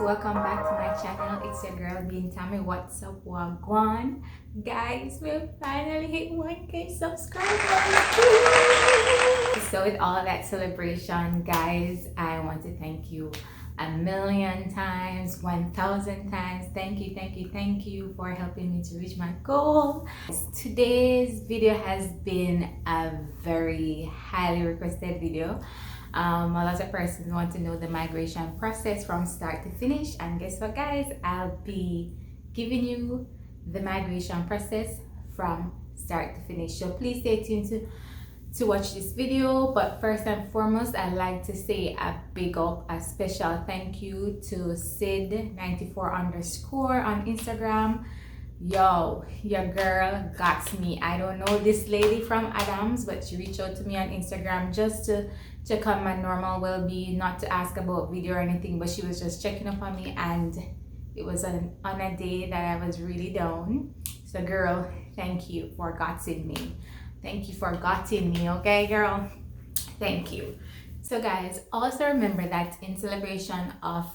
welcome back to my channel. It's your girl Beingtami. What's up, wagwan? Guys, we finally hit 1K subscribers. So with all that celebration, guys, I want to thank you a million times, 1,000 times. Thank you for helping me to reach my goal. Today's video has been a very highly requested video. A lot of persons want to know the migration process from start to finish, and guess what, guys? I'll be giving you the migration process from start to finish, so please stay tuned to watch this video. But first and foremost, I'd like to say a big up, a special thank you to Sid94_ on Instagram. Yo, your girl got me. I don't know this lady from Adams, but she reached out to me on Instagram just to check on my normal well-being, not to ask about video or anything, but she was just checking up on me, and it was on a day that I was really down. So girl, thank you for gotting me. Thank you for gotting me, okay girl? Thank you. So guys, also remember that in celebration of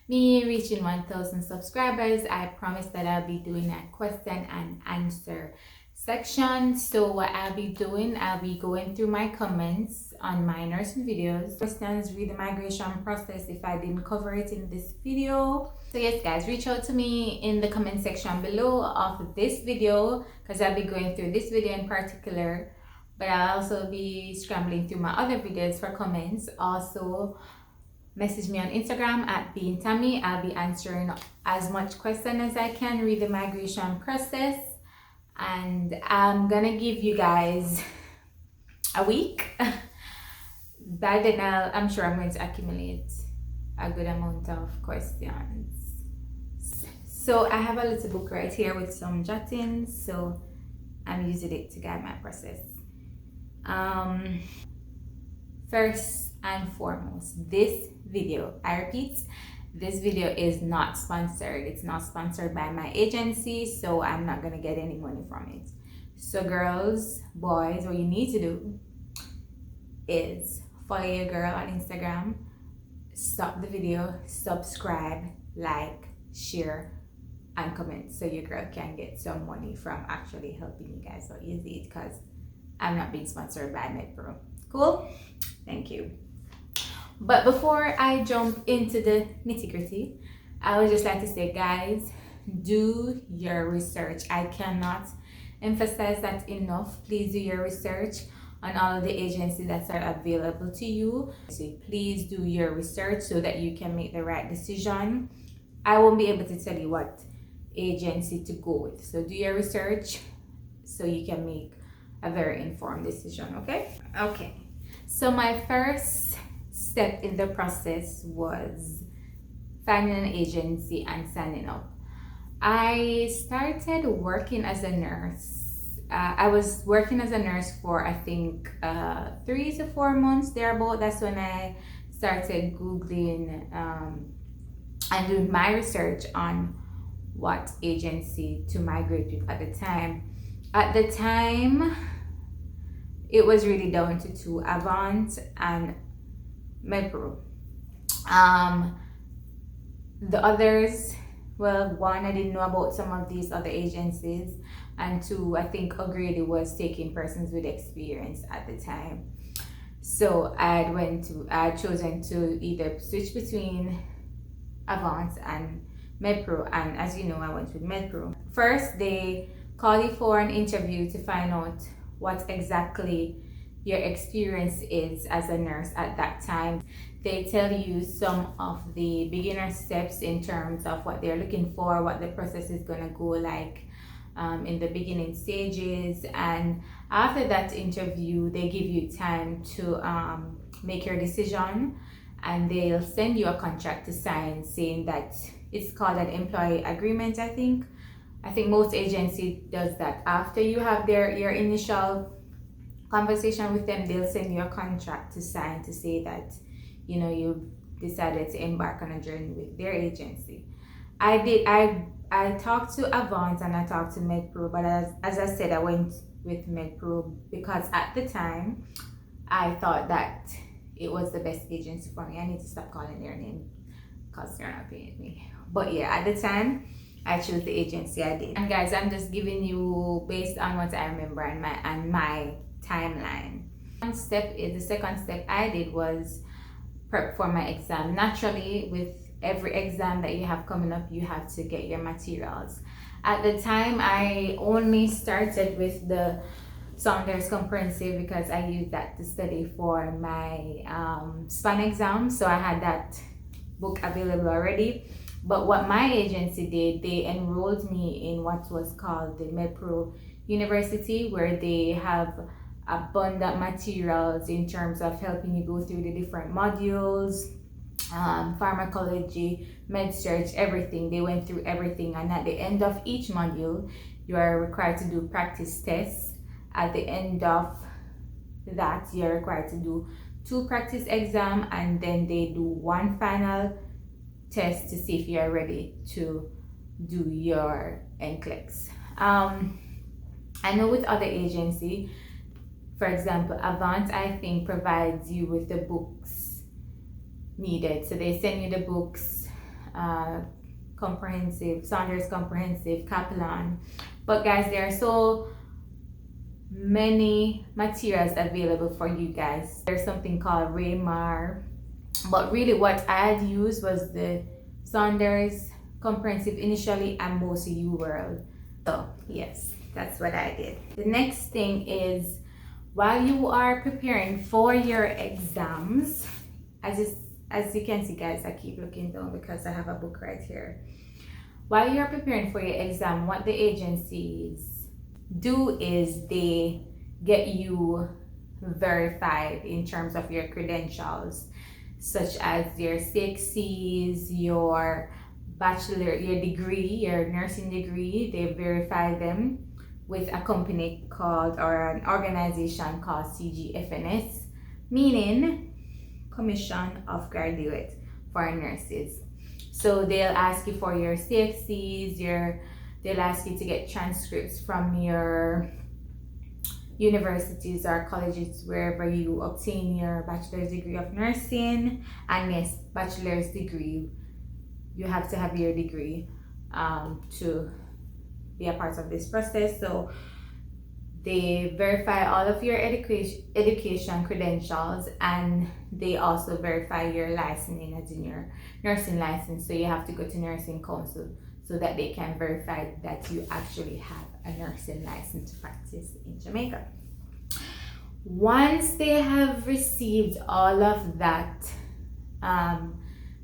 me reaching 1,000 subscribers, I promised that I'll be doing a question and answer section. So what I'll be doing, I'll be going through my comments on my nursing videos, questions, read the migration process if I didn't cover it in this video. So yes guys, reach out to me in the comment section below of this video, because I'll be going through this video in particular, but I'll also be scrambling through my other videos for comments. Also message me on Instagram at Beingtami. I'll be answering as much question as I can, read the migration process, and I'm gonna give you guys a week. By then I'm sure I'm going to accumulate a good amount of questions. So I have a little book right here with some jottings, so I'm using it to guide my process. First and foremost, this video, I repeat, this video is not sponsored. It's not sponsored by my agency, so I'm not gonna get any money from it. So girls, boys, what you need to do is follow your girl on Instagram, stop the video, subscribe, like, share, and comment, so your girl can get some money from actually helping you guys out. You see it, because I'm not being sponsored by MedPro. Cool? Thank you. But before I jump into the nitty-gritty, I would just like to say, guys, do your research. I cannot emphasize that enough. Please do your research on all of the agencies that are available to you. So please do your research so that you can make the right decision. I won't be able to tell you what agency to go with, so do your research so you can make a very informed decision. Okay, so my first step in the process was finding an agency and signing up. I started working as a nurse. I was working as a nurse for I think 3 to 4 months thereabout. That's when I started Googling and doing my research on what agency to migrate with at the time. At the time, it was really down to 2, Avant and MedPro. The others, well, 1, I didn't know about some of these other agencies, and 2, I think O'Grady was taking persons with experience at the time. So I chosen to either switch between Avant and MedPro, and as you know, I went with MedPro. First, they call you for an interview to find out what exactly your experience is as a nurse at that time. They tell you some of the beginner steps in terms of what they're looking for, what the process is gonna go like in the beginning stages, and after that interview they give you time to make your decision, and they'll send you a contract to sign saying that it's called an employee agreement. I think most agency does that. After you have your initial conversation with them, they'll send you a contract to sign to say that, you know, you've decided to embark on a journey with their agency. I talked to Avant and I talked to MedPro, but as I said, I went with MedPro because at the time I thought that it was the best agency for me. I need to stop calling their name. because they're not paying me. But yeah, at the time I chose the agency I did. And guys, I'm just giving you based on what I remember and my timeline. The second step I did was prep for my exam. Naturally, with every exam that you have coming up, you have to get your materials. At the time, I only started with the Saunders Comprehensive because I used that to study for my SPAN exam. So I had that book available already. But what my agency did, they enrolled me in what was called the MedPro University, where they have abundant materials in terms of helping you go through the different modules, pharmacology, med surg, everything. They went through everything, and at the end of each module you are required to do practice tests. At the end of that, you're required to do 2 practice exams, and then they do 1 final test to see if you are ready to do your NCLEX. I know with other agencies, for example, Avant, I think, provides you with the books needed. So they send you the books, Comprehensive, Saunders Comprehensive, Kaplan. But guys, there are so many materials available for you guys. There's something called Raymar. But really what I had used was the Saunders Comprehensive initially and mostly UWorld. So yes, that's what I did. The next thing is, while you are preparing for your exams, as you can see guys, I keep looking down because I have a book right here. While you're preparing for your exam, what the agencies do is they get you verified in terms of your credentials, such as your CXCs, your bachelor, your degree, your nursing degree. They verify them with a company called, or an organization called CGFNS, meaning Commission of Graduate Foreign Nurses. So they'll ask you for your CXCs, they'll ask you to get transcripts from your universities or colleges wherever you obtain your bachelor's degree of nursing. And yes, bachelor's degree, you have to have your degree to be a part of this process. So they verify all of your education credentials, and they also verify your licensing, as in your nursing license. So you have to go to nursing council so that they can verify that you actually have a nursing license to practice in Jamaica. Once they have received all of that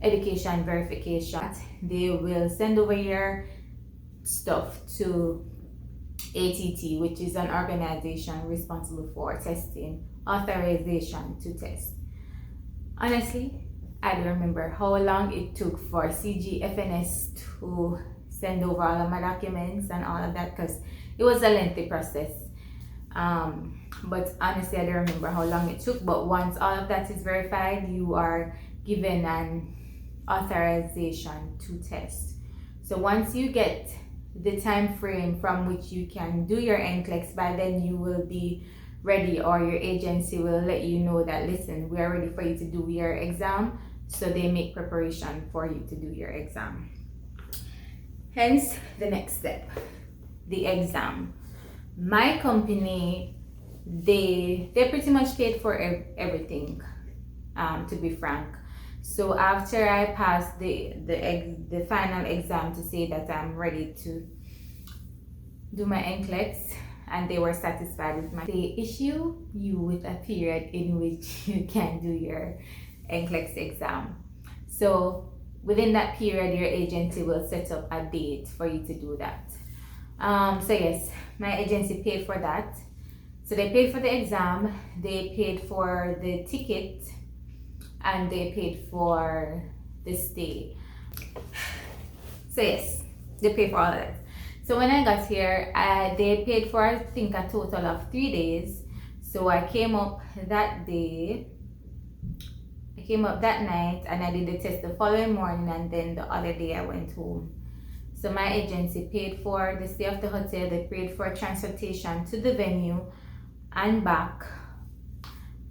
education verification, they will send over your stuff to ATT, which is an organization responsible for testing authorization to test. Honestly, I don't remember how long it took for CGFNS to send over all of my documents and all of that, because it was a lengthy process. But honestly, I don't remember how long it took. But once all of that is verified, you are given an authorization to test. So once you get the time frame from which you can do your NCLEX, by then you will be ready, or your agency will let you know that, listen, we are ready for you to do your exam. So they make preparation for you to do your exam. Hence the next step, the exam. My company, they pretty much paid for everything, to be frank. So after I passed the final exam to say that I'm ready to do my NCLEX, and they were satisfied with they issue you with a period in which you can do your NCLEX exam. So within that period, your agency will set up a date for you to do that. So yes, my agency paid for that. So they paid for the exam, they paid for the ticket, and they paid for the stay. So yes, they paid for all of that. So when I got here, they paid for, I think, a total of 3 days. So I came up that day, I came up that night, and I did the test the following morning, and then the other day I went home. So my agency paid for the stay of the hotel, they paid for transportation to the venue and back,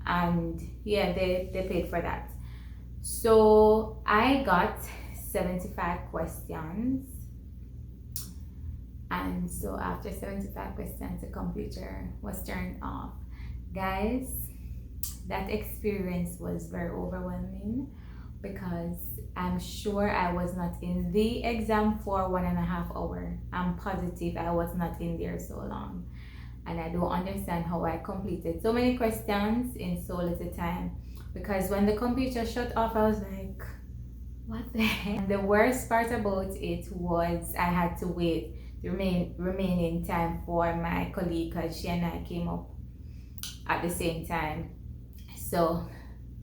and yeah, they paid for that. So I got 75 questions. And so after 75 questions, the computer was turned off. Guys, that experience was very overwhelming because I'm sure I was not in the exam for 1.5 hours. I'm positive I was not in there so long. And I don't understand how I completed so many questions in so little time. Because when the computer shut off, I was like, what the heck? The worst part about it was I had to wait the remaining time for my colleague, because she and I came up at the same time. So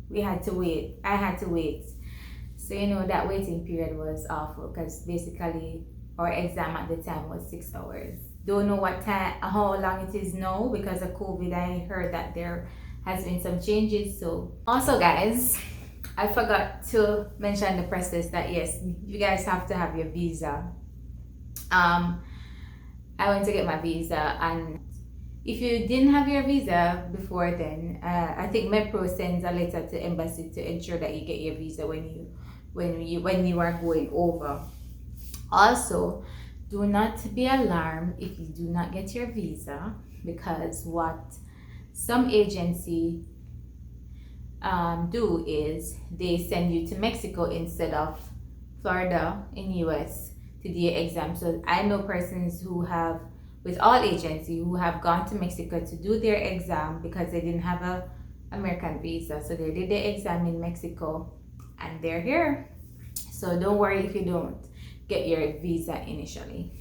we had to wait. I had to wait. So you know, that waiting period was awful because basically our exam at the time was 6 hours. Don't know what time, how long it is now because of COVID. I heard that there has been some changes. So also guys, I forgot to mention the process that yes, you guys have to have your visa. I went to get my visa, and if you didn't have your visa before then, I think MEPRO sends a letter to embassy to ensure that you get your visa when you are going over. Also, do not be alarmed if you do not get your visa, because what some agency do is they send you to Mexico instead of Florida in US to do your exam. So I know persons who have, with all agencies, who have gone to Mexico to do their exam because they didn't have a American visa. So they did their exam in Mexico and they're here. So don't worry if you don't get your visa initially.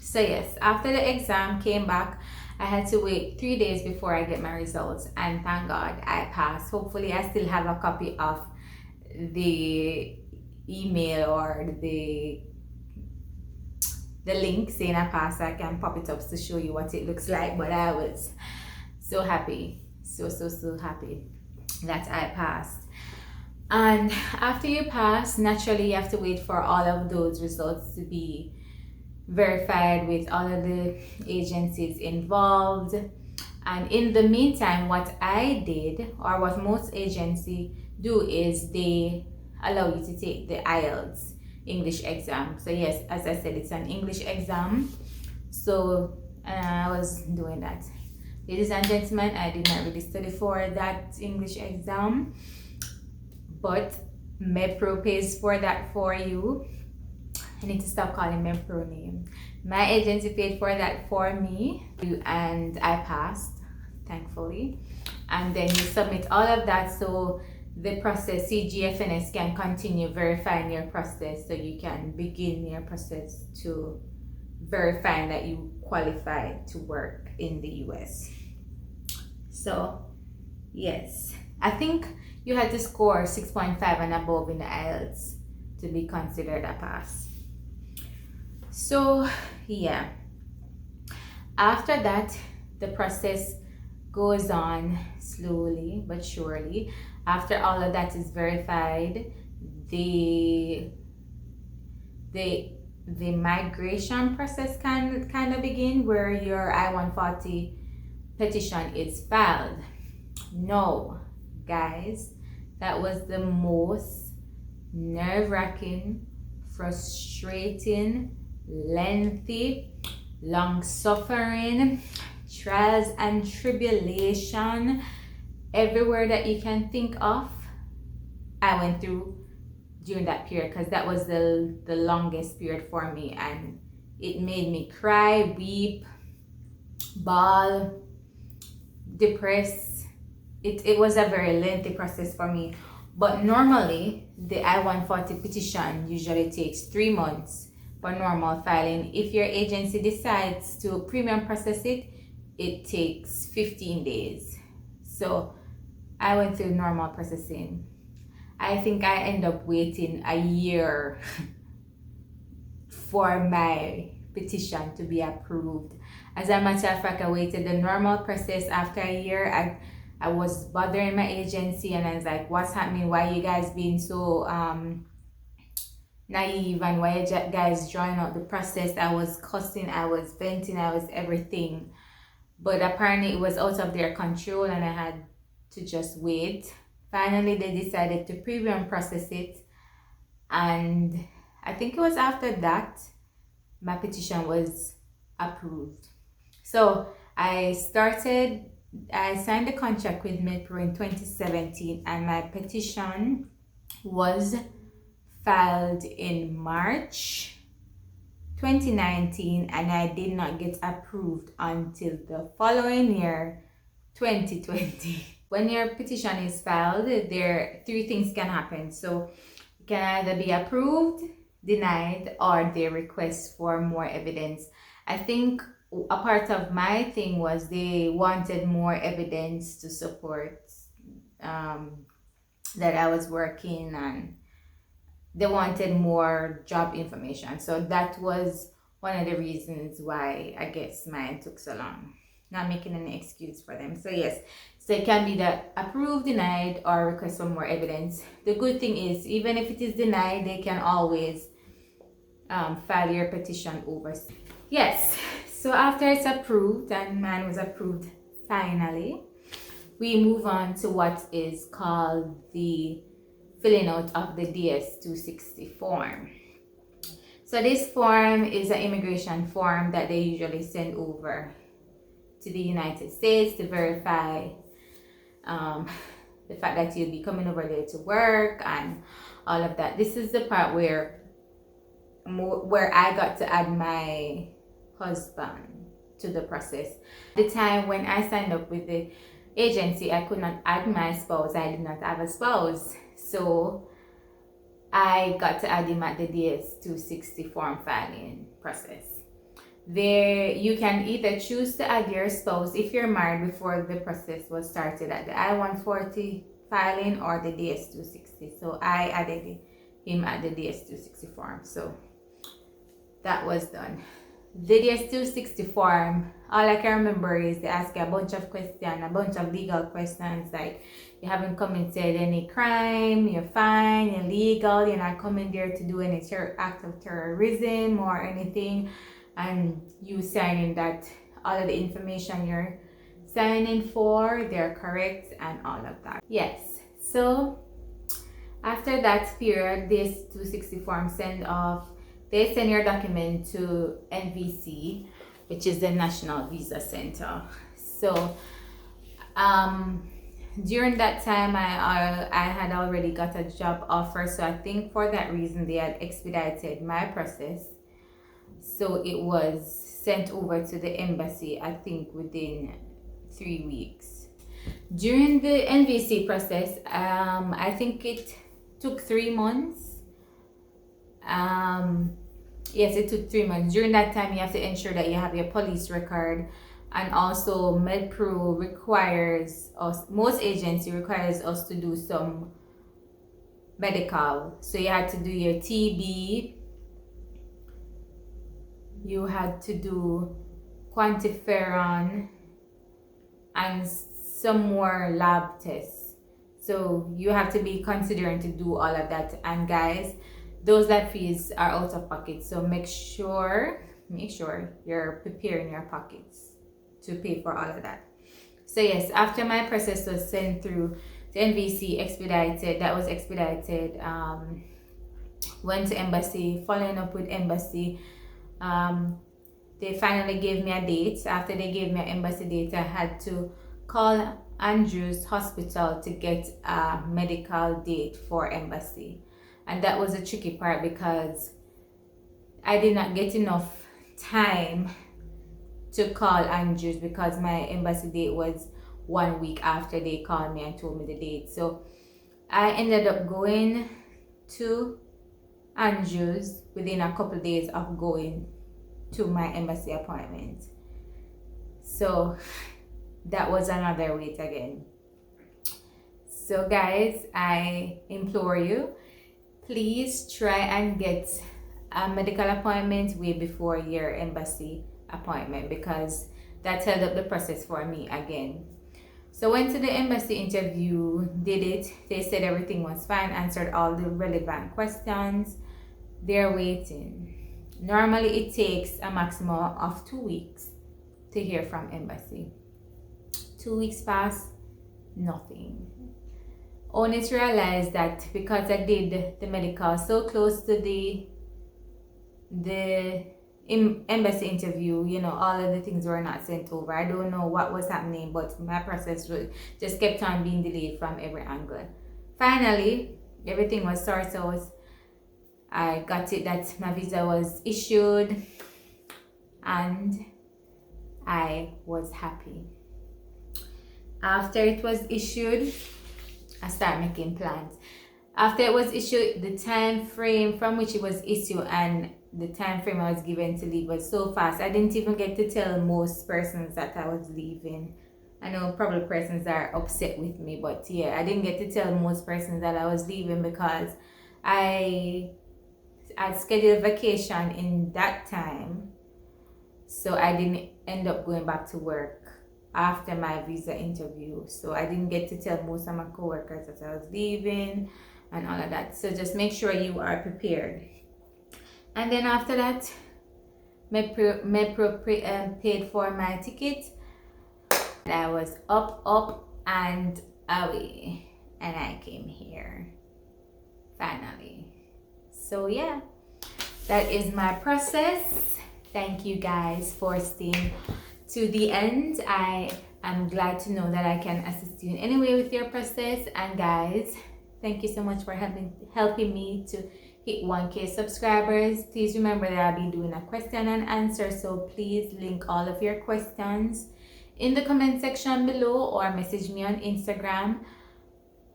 So yes, after the exam came back, I had to wait 3 days before I get my results, and thank God I passed. Hopefully I still have a copy of the email or the link saying I passed, so I can pop it up to show you what it looks like. But I was so happy, so happy that I passed. And after you pass, naturally you have to wait for all of those results to be verified with all of the agencies involved. And in the meantime, what I did, or what most agencies do, is they allow you to take the Ielts English exam. So yes, as I said, it's an English exam. So I was doing that. Ladies and gentlemen, I did not really study for that English exam, but MEPRO pays for that for you. I need to stop calling MEPRO name. My agency paid for that for me, and I passed, thankfully. And then you submit all of that so the process, CGFNS, can continue verifying your process, so you can begin your process to verifying that you qualify to work in the US. So yes, I think you had to score 6.5 and above in the Ielts to be considered a pass. So yeah, after that the process goes on slowly but surely. After all of that is verified, the migration process can kind of begin, where your I-140 petition is filed. No, guys, that was the most nerve-wracking, frustrating, lengthy, long-suffering, trials and tribulation, everywhere that you can think of, I went through during that period, because that was the longest period for me, and it made me cry, weep, bawl, depress. It was a very lengthy process for me. But normally the I-140 petition usually takes 3 months for normal filing. If your agency decides to premium process it, it takes 15 days. So I went through normal processing. I think I end up waiting a year for my petition to be approved. As a matter of fact, I waited the normal process. After a year, I was bothering my agency, and I was like, what's happening? Why are you guys being so naive, and why are you guys drawing out the process? I was cussing, I was venting, I was everything. But apparently it was out of their control, and I had to just wait. Finally, they decided to premium process it, and I think it was after that my petition was approved. So I signed the contract with Medpro in 2017, and my petition was filed in March 2019, and I did not get approved until the following year, 2020. When your petition is filed, there 3 things can happen. So it can either be approved, denied, or they request for more evidence. I think a part of my thing was they wanted more evidence to support that I was working, and they wanted more job information. So that was one of the reasons why I guess mine took so long. Not making any excuse for them. So yes, so it can be that approved, denied, or request for more evidence. The good thing is, even if it is denied, they can always file your petition over. Yes, so after it's approved, and mine was approved finally, we move on to what is called the filling out of the DS-260 form. So this form is an immigration form that they usually send over to the United States to verify the fact that you'll be coming over there to work and all of that. This is the part where I got to add my husband to the process. The time when I signed up with the agency, I could not add my spouse. I did not have a spouse, so I got to add him at the DS-260 form filing process. There you can either choose to add your spouse if you're married before the process was started at the I-140 filing or the DS-260. So I added him at the DS-260 form, so that was done. The DS-260 form, all I can remember is they ask you a bunch of questions, a bunch of legal questions, like you haven't committed any crime, you're fine, you're legal, you're not coming there to do any act of terrorism or anything, and you signing that all of the information you're signing for, they're correct and all of that. Yes, so after that period, this 260 form send off, they send your document to NVC, which is the National Visa Center. So during that time, I had already got a job offer, so I think for that reason they had expedited my process. So it was sent over to the embassy, I think within 3 weeks. During the NVC process, I think it took 3 months. Yes, it took 3 months. During that time, you have to ensure that you have your police record, and also Medpro requires us, most agency requires us to do some medical. So you had to do your TB, you had to do quantiferon, and some more lab tests. So you have to be considering to do all of that. And guys, those lab fees are out of pocket, so make sure you're preparing your pockets to pay for all of that. So yes, after my process was sent through the NVC, that was expedited, went to embassy, following up with embassy, they finally gave me a date. After they gave me an embassy date, I had to call Andrews Hospital to get a medical date for embassy. And that was a tricky part because I did not get enough time to call Andrews, because my embassy date was 1 week after they called me and told me the date. So I ended up going to Andrews within a couple of days of going to my embassy appointment. So that was another wait again. So guys, I implore you, please try and get a medical appointment way before your embassy appointment, because that held up the process for me again. So went to the embassy interview, did it. They said everything was fine, answered all the relevant questions. They're waiting. Normally it takes a maximum of 2 weeks to hear from embassy. 2 weeks passed, nothing. Only to realize that because I did the medical so close to the the embassy interview, you know, all of the things were not sent over. I don't know what was happening, but my process just kept on being delayed from every angle. Finally, everything was sorted out. I got it that my visa was issued and I was happy. After it was issued, I started making plans. After it was issued, the time frame from which it was issued and the time frame I was given to leave was so fast. I didn't even get to tell most persons that I was leaving. I know probably persons are upset with me, but yeah, I didn't get to tell most persons that I was leaving because I scheduled vacation in that time, so I didn't end up going back to work after my visa interview. So I didn't get to tell most of my coworkers that I was leaving and all of that. So just make sure you are prepared. And then after that, Metro paid for my ticket. And I was up and away, and I came here finally. So yeah, that is my process. Thank you guys for staying to the end. I am glad to know that I can assist you in any way with your process. And guys, thank you so much for helping me to hit 1K subscribers. Please remember that I'll be doing a question and answer, so please link all of your questions in the comment section below or message me on Instagram.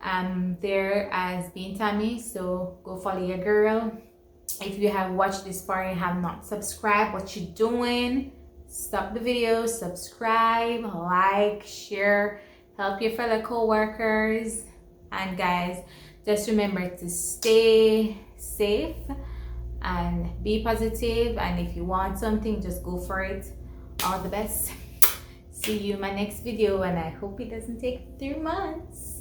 I'm there as Beingtami, so go follow your girl. If you have watched this far and have not subscribed, what you doing? Stop the video, subscribe, like, share, help your fellow co-workers. And guys, just remember to stay safe and be positive, and if you want something, just go for it. All the best. See you in my next video, and I hope it doesn't take 3 months.